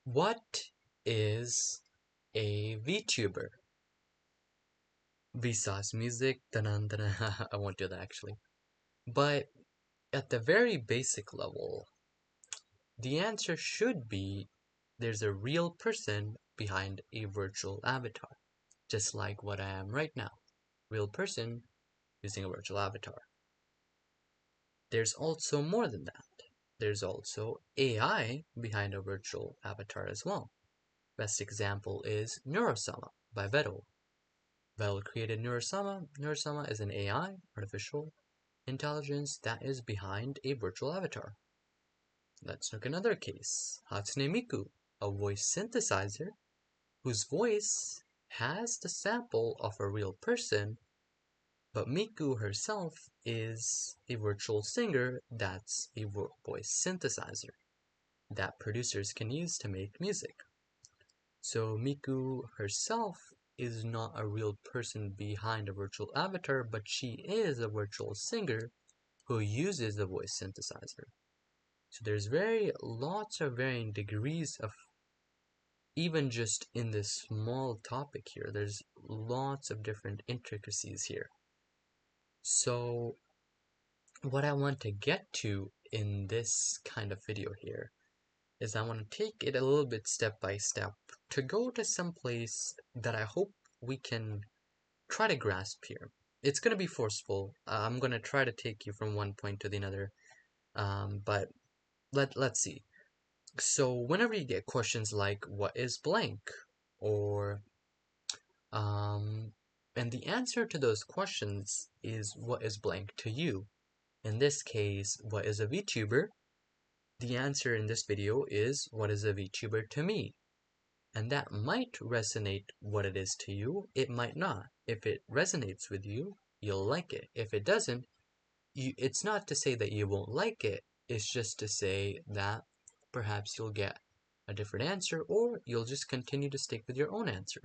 What is a VTuber? Vsauce music. Dun dun. I won't do that actually. But at the very basic level, the answer should be there's a real person behind a virtual avatar, just like what I am right now. Real person using a virtual avatar. There's also more than that. There's also AI behind a virtual avatar as well. Best example is Neurosama by Vettel. Vettel created Neurosama. Neurosama is an AI, artificial intelligence, that is behind a virtual avatar. Let's look at another case. Hatsune Miku, a voice synthesizer whose voice has the sample of a real person, but Miku herself is a virtual singer that's a voice synthesizer that producers can use to make music. So Miku herself is not a real person behind a virtual avatar, but she is a virtual singer who uses a voice synthesizer. So there's lots of varying degrees of, even just in this small topic here, there's lots of different intricacies here. So what I want to get to in this kind of video here is I want to take it a little bit step by step to go to some place that I hope we can try to grasp here. It's going to be forceful. I'm going to try to take you from one point to the other, but let's see. So whenever you get questions like what is blank, or and the answer to those questions is what is blank to you. In this case, what is a VTuber? The answer in this video is what is a VTuber to me. And that might resonate what it is to you, it might not. If it resonates with you, you'll like it. If it doesn't, it's not to say that you won't like it, it's just to say that perhaps you'll get a different answer, or you'll just continue to stick with your own answer.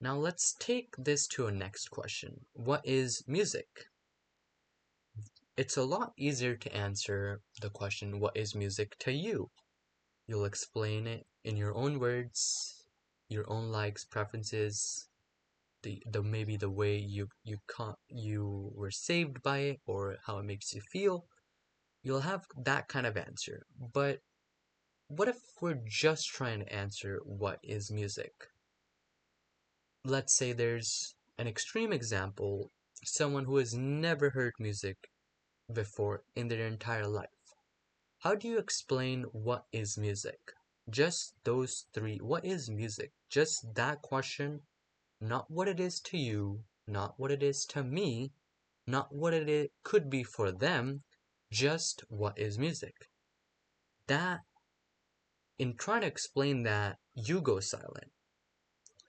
Now let's take this to a next question. What is music? It's a lot easier to answer the question, what is music to you? You'll explain it in your own words, your own likes, preferences, the maybe the way you were saved by it, or how it makes you feel. You'll have that kind of answer. But what if we're just trying to answer what is music? Let's say there's an extreme example, someone who has never heard music before in their entire life. How do you explain what is music? Just those three. What is music? Just that question, not what it is to you, not what it is to me, not what it could be for them, just what is music. That, in trying to explain that, you go silent.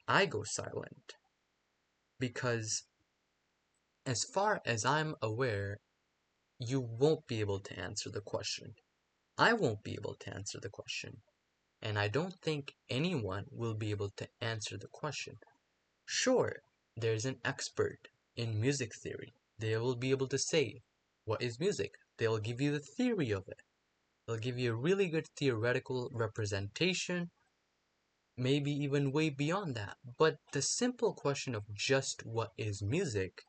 I go silent. Because as far as I'm aware, you won't be able to answer the question. I won't be able to answer the question. And I don't think anyone will be able to answer the question. Sure, there's an expert in music theory. They will be able to say, what is music? They'll give you the theory of it. They'll give you a really good theoretical representation, maybe even way beyond that. But the simple question of just what is music,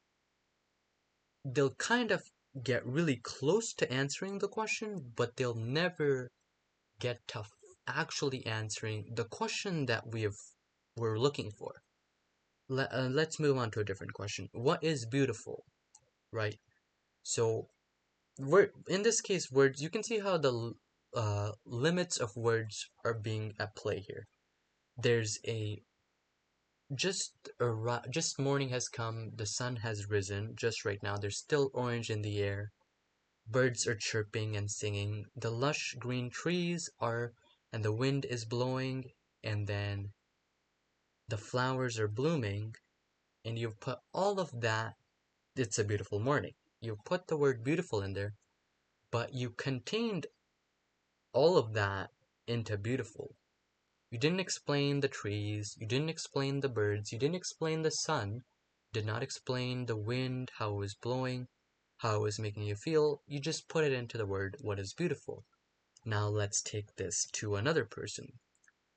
they'll kind of get really close to answering the question, but they'll never get to actually answering the question that we're looking for. Let's move on to a different question. What is beautiful, right? So, in this case, words, you can see how the limits of words are being at play here. There's just morning has come, the sun has risen, just right now, there's still orange in the air, birds are chirping and singing, the lush green trees are, and the wind is blowing, and then the flowers are blooming, and you've put all of that, it's a beautiful morning. You put the word beautiful in there, but you contained all of that into beautiful. You didn't explain the trees, you didn't explain the birds, you didn't explain the sun, did not explain the wind, how it was blowing, how it was making you feel, you just put it into the word what is beautiful. Now let's take this to another person.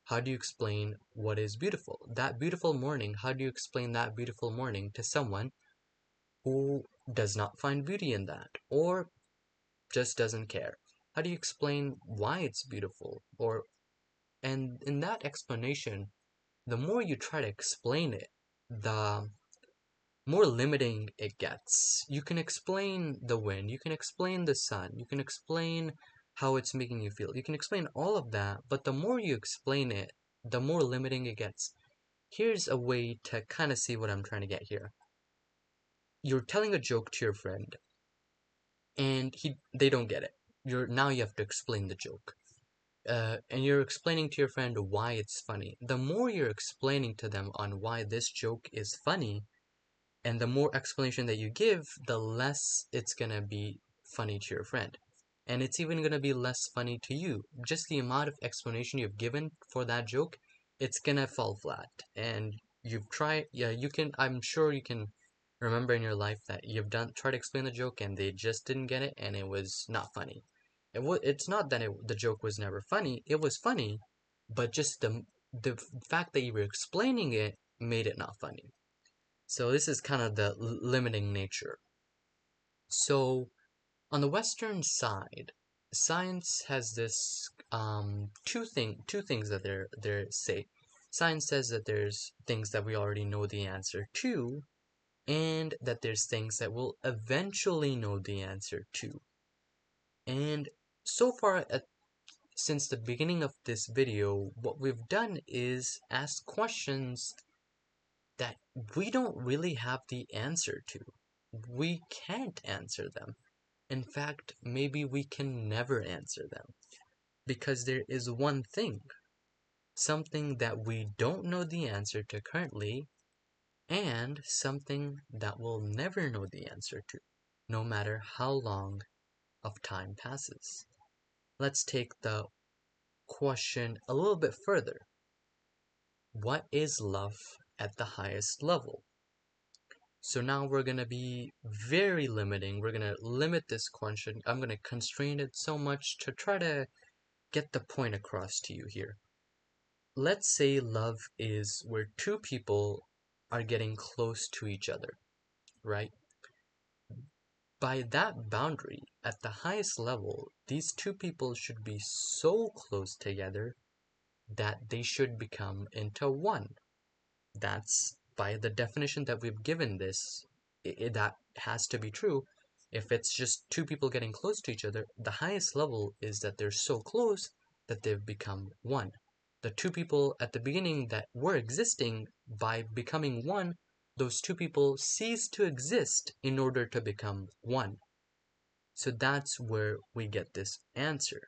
How do you explain what is beautiful? That beautiful morning, how do you explain that beautiful morning to someone who does not find beauty in that or just doesn't care? How do you explain why it's beautiful? And in that explanation, the more you try to explain it, the more limiting it gets. You can explain the wind, you can explain the sun, you can explain how it's making you feel. You can explain all of that, but the more you explain it, the more limiting it gets. Here's a way to kind of see what I'm trying to get here. You're telling a joke to your friend, and they don't get it. Now you have to explain the joke. And you're explaining to your friend why it's funny. The more you're explaining to them on why this joke is funny, and the more explanation that you give, the less it's gonna be funny to your friend. And it's even gonna be less funny to you. Just the amount of explanation you've given for that joke, it's gonna fall flat. And you've tried, yeah, I'm sure you can remember in your life that you've tried to explain the joke and they just didn't get it and it was not funny. It's not that the joke was never funny, it was funny, but just the fact that you were explaining it made it not funny. So this is kind of the limiting nature. So on the Western side, science has this two things that they say. Science says that there's things that we already know the answer to, and that there's things that we'll eventually know the answer to. And so far, since the beginning of this video, what we've done is ask questions that we don't really have the answer to. We can't answer them. In fact, maybe we can never answer them. Because there is one thing, something that we don't know the answer to currently, and something that we'll never know the answer to, no matter how long of time passes. Let's take the question a little bit further. What is love at the highest level? So now we're going to be very limiting. We're going to limit this question. I'm going to constrain it so much to try to get the point across to you here. Let's say love is where two people are getting close to each other, right? By that boundary, at the highest level, these two people should be so close together that they should become into one. That's by the definition that we've given this, that has to be true. If it's just two people getting close to each other, the highest level is that they're so close that they've become one. The two people at the beginning that were existing, by becoming one, those two people cease to exist in order to become one. So that's where we get this answer.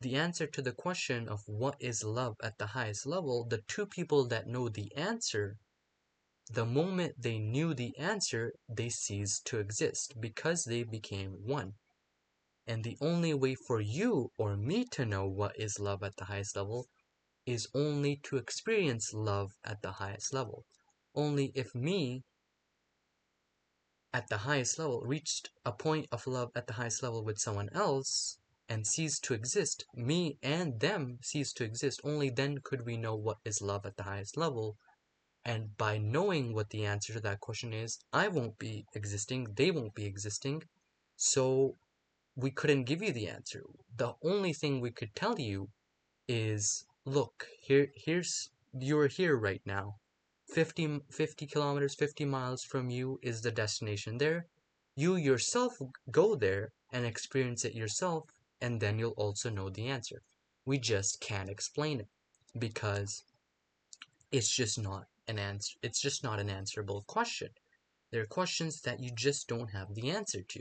The answer to the question of what is love at the highest level, the two people that know the answer, the moment they knew the answer, they ceased to exist because they became one. And the only way for you or me to know what is love at the highest level is only to experience love at the highest level. Only if me at the highest level reached a point of love at the highest level with someone else and ceased to exist, me and them ceased to exist, only then could we know what is love at the highest level. And by knowing what the answer to that question is, I won't be existing, they won't be existing, so we couldn't give you the answer. The only thing we could tell you is, look, you're here right now. 50 kilometers, 50 miles from you is the destination there. You yourself go there and experience it yourself, and then you'll also know the answer. We just can't explain it because it's just not an answer. It's just not an answerable question. There are questions that you just don't have the answer to,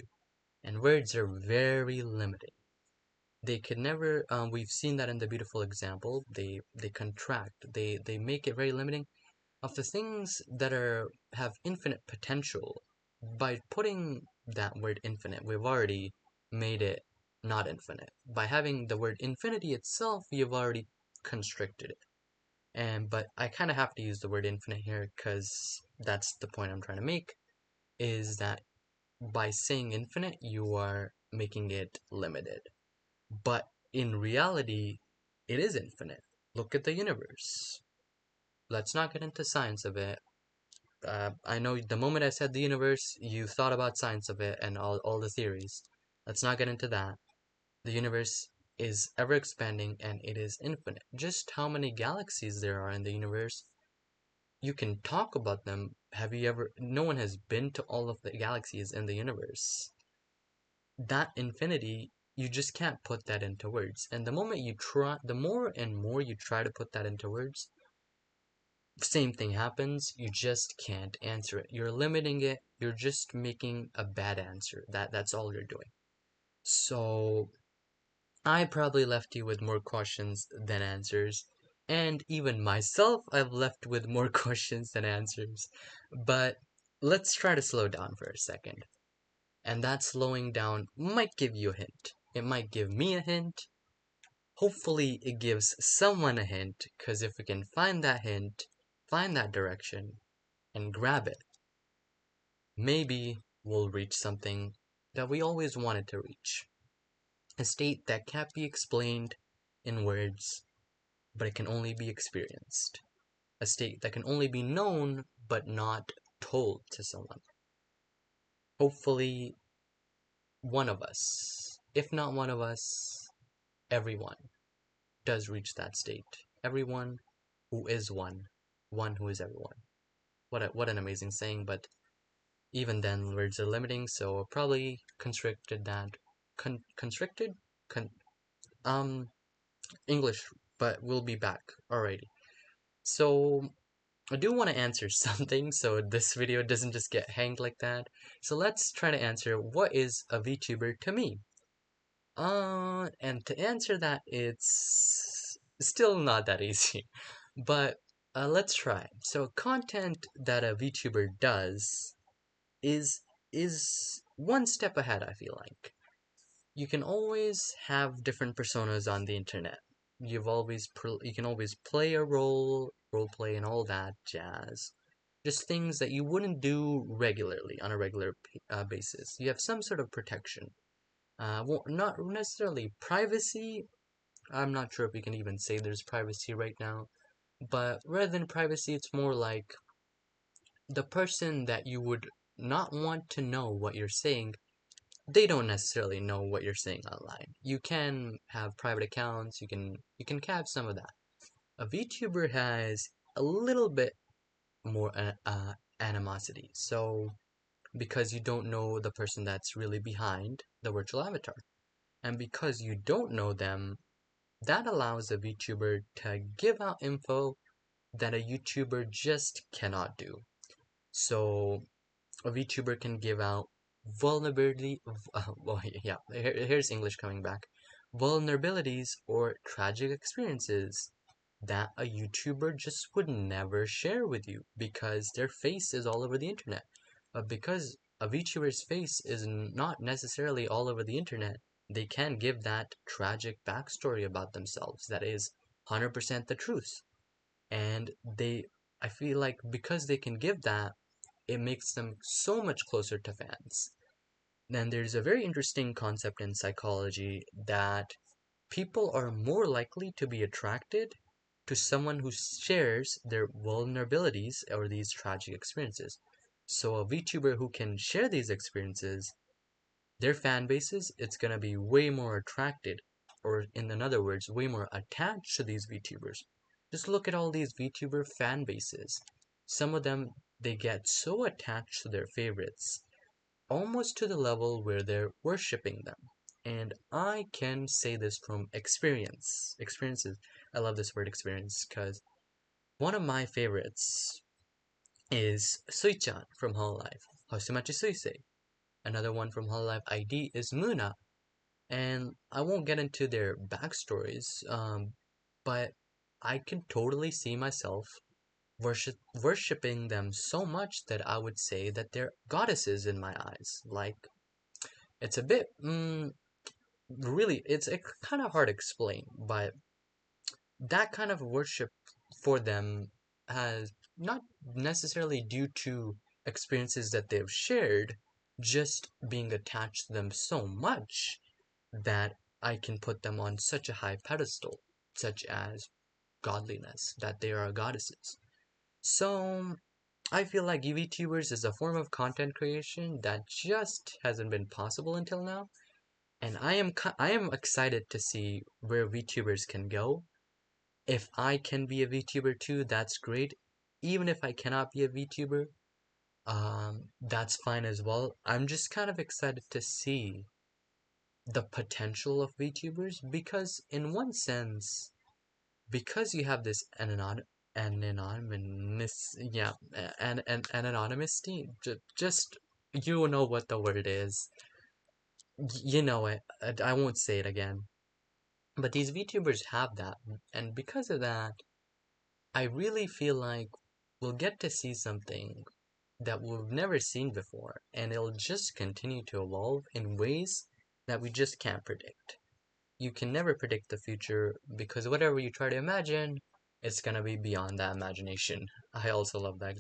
and words are very limiting. They could never. We've seen that in the beautiful example. They contract. They make it very limiting. Of the things that have infinite potential, by putting that word infinite, we've already made it not infinite. By having the word infinity itself, you've already constricted it. But I kind of have to use the word infinite here because that's the point I'm trying to make, is that by saying infinite, you are making it limited. But in reality, it is infinite. Look at the universe. Let's not get into science of it. I know the moment I said the universe, you thought about science of it and all the theories. Let's not get into that. The universe is ever expanding and it is infinite. Just how many galaxies there are in the universe, you can talk about them. Have you ever? No one has been to all of the galaxies in the universe. That infinity, you just can't put that into words. And the moment you try, the more and more you try to put that into words, same thing happens. You just can't answer it. You're limiting it. You're just making a bad answer. That's all you're doing. So I probably left you with more questions than answers. And even myself, I've left with more questions than answers. But let's try to slow down for a second. And that slowing down might give you a hint. It might give me a hint. Hopefully, it gives someone a hint, because if we can find that hint, find that direction, and grab it, maybe we'll reach something that we always wanted to reach. A state that can't be explained in words, but it can only be experienced. A state that can only be known, but not told to someone. Hopefully, one of us, if not one of us, everyone does reach that state. Everyone who is one who is everyone. What an amazing saying, but even then words are limiting, so probably constricted that constricted con English, but we'll be back. Alrighty. So I do want to answer something so this video doesn't just get hanged like that. So let's try to answer what is a VTuber to me. And to answer that, it's still not that easy, but let's try. So content that a VTuber does is is one step ahead, I feel like. You can always have different personas on the internet. You can always play a role play and all that jazz. Just things that you wouldn't do regularly on a regular basis. You have some sort of protection. Well, not necessarily privacy. I'm not sure if we can even say there's privacy right now. But rather than privacy, it's more like the person that you would not want to know what you're saying, they don't necessarily know what you're saying online. You can have private accounts, you can have some of that. A VTuber has a little bit more animosity. So because you don't know the person that's really behind the virtual avatar. And because you don't know them, that allows a VTuber to give out info that a YouTuber just cannot do. So a VTuber can give out vulnerability. Well, yeah, here's English coming back. Vulnerabilities or tragic experiences that a YouTuber just would never share with you because their face is all over the internet. But because a VTuber's face is not necessarily all over the internet, they can give that tragic backstory about themselves that is 100% the truth. And I feel like because they can give that, it makes them so much closer to fans. Then there's a very interesting concept in psychology that people are more likely to be attracted to someone who shares their vulnerabilities or these tragic experiences. So a VTuber who can share these experiences, their fan bases, it's gonna be way more attracted, or in other words, way more attached to these VTubers. Just look at all these VTuber fan bases. Some of them, they get so attached to their favorites, almost to the level where they're worshipping them. And I can say this from experiences. I love this word experience because one of my favorites is Sui-chan from Hololive, Hoshimachi Suisei. Another one from Hololive ID is Muna, and I won't get into their backstories, but I can totally see myself worshipping them so much that I would say that they're goddesses in my eyes. Like, it's a bit, really, it's kind of hard to explain, but that kind of worship for them has not necessarily due to experiences that they've shared, just being attached to them so much that I can put them on such a high pedestal, such as godliness, that they are goddesses. So I feel like VTubers is a form of content creation that just hasn't been possible until now, and I am excited to see where VTubers can go. If I can be a VTuber too, that's great. Even if I cannot be a VTuber, that's fine as well. I'm just kind of excited to see the potential of VTubers because, in one sense, because you have this anonymous, yeah, an anonymous team. Just you know what the word is. You know it. I won't say it again. But these VTubers have that, and because of that, I really feel like we'll get to see something that we've never seen before, and it'll just continue to evolve in ways that we just can't predict. You can never predict the future because whatever you try to imagine, it's gonna be beyond that imagination. I also love that.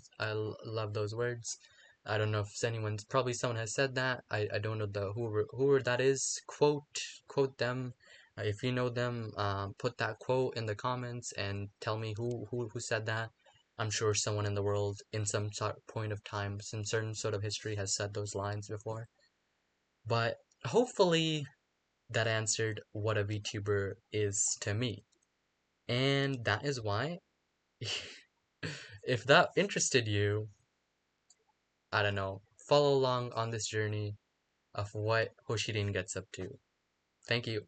Love those words. I don't know if anyone's probably someone has said that. I don't know the whoever that is. Quote them. If you know them, put that quote in the comments and tell me who said that. I'm sure someone in the world, in some sort point of time, some certain sort of history, has said those lines before. But hopefully that answered what a VTuber is to me. And that is why, if that interested you, I don't know, follow along on this journey of what Hoshirin gets up to. Thank you.